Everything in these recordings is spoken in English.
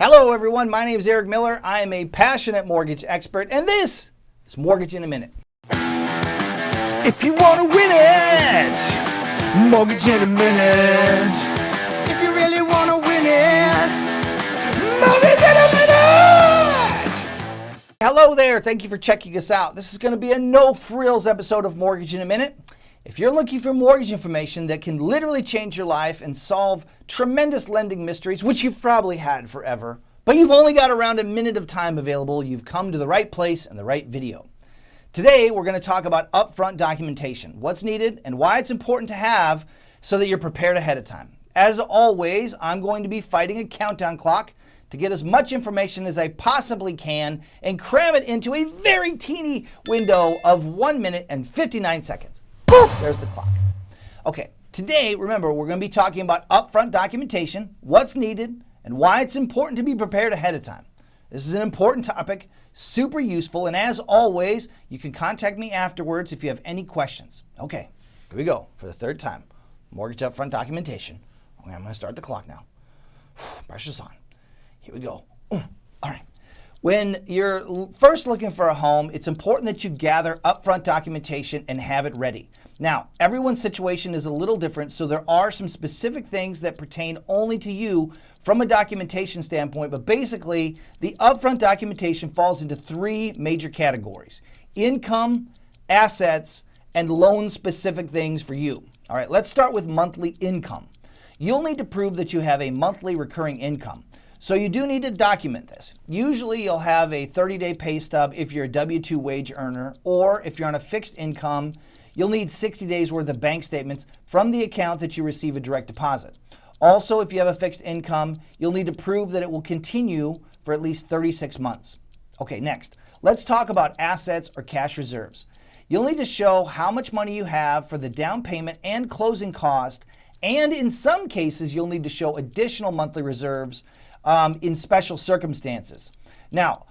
Hello everyone, my name is Erik Miller. I am a passionate mortgage expert and this is Mortgage in a Minute. If you want to win it, Mortgage in a Minute. If you really want to win it, Mortgage in a Minute. Hello there, thank you for checking us out. This is going to be a no-frills episode of Mortgage in a Minute. If you're looking for mortgage information that can literally change your life and solve tremendous lending mysteries, which you've probably had forever, but you've only got around a minute of time available, you've come to the right place and the right video. Today, we're going to talk about upfront documentation, what's needed and why it's important to have so that you're prepared ahead of time. As always, I'm going to be fighting a countdown clock to get as much information as I possibly can and cram it into a very teeny window of 1 minute and 59 seconds. There's the clock. Okay, today, remember, we're going to be talking about upfront documentation, what's needed, and why it's important to be prepared ahead of time. This is an important topic, super useful, and as always, you can contact me afterwards if you have any questions. Okay, here we go for the third time. Mortgage upfront documentation. Okay, I'm going to start the clock now. Pressure's on. Here we go. All right. When you're first looking for a home, it's important that you gather upfront documentation and have it ready. Now, everyone's situation is a little different, so there are some specific things that pertain only to you from a documentation standpoint, but basically, the upfront documentation falls into three major categories: income, assets, and loan-specific things for you. All right, let's start with monthly income. You'll need to prove that you have a monthly recurring income. So you do need to document this. Usually you'll have a 30-day pay stub if you're a W-2 wage earner, or if you're on a fixed income, you'll need 60 days worth of bank statements from the account that you receive a direct deposit. Also, if you have a fixed income, you'll need to prove that it will continue for at least 36 months. Okay, next, let's talk about assets or cash reserves. You'll need to show how much money you have for the down payment and closing cost, and in some cases, you'll need to show additional monthly reserves in special circumstances. Now,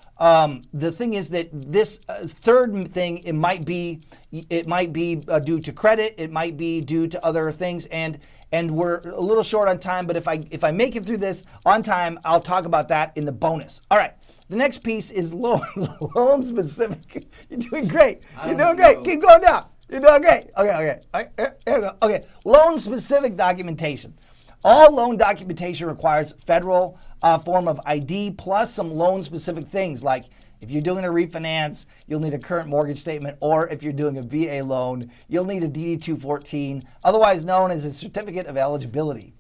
the thing is that this third thing, it might be due to credit, it might be due to other things, and we're a little short on time, but if I make it through this on time, I'll talk about that in the bonus. All right, the next piece is loan specific. You're doing great. You're doing great. Keep going down. You're doing great. Okay. Here we go. Okay, loan specific documentation. All loan documentation requires federal form of ID plus some loan-specific things, like if you're doing a refinance, you'll need a current mortgage statement, or if you're doing a VA loan, you'll need a DD-214, otherwise known as a certificate of eligibility.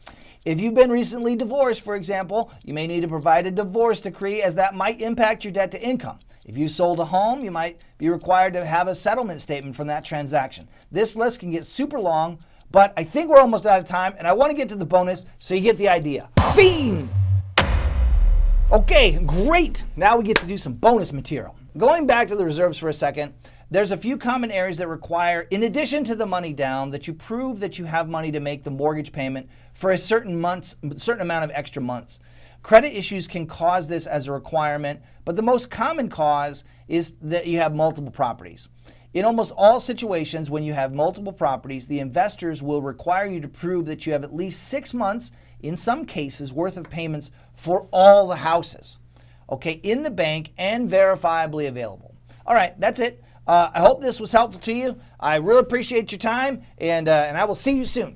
If you've been recently divorced, for example, you may need to provide a divorce decree, as that might impact your debt to income. If you sold a home, you might be required to have a settlement statement from that transaction. This list can get super long, but I think we're almost out of time, and I want to get to the bonus so you get the idea. Fiend! Okay, great. Now we get to do some bonus material. Going back to the reserves for a second, there's a few common areas that require, in addition to the money down, that you prove that you have money to make the mortgage payment for a certain amount of extra months. Credit issues can cause this as a requirement, but the most common cause is that you have multiple properties. In almost all situations, when you have multiple properties, the investors will require you to prove that you have at least 6 months, in some cases, worth of payments for all the houses, okay, in the bank and verifiably available. All right, that's it. I hope this was helpful to you. I really appreciate your time, and I will see you soon.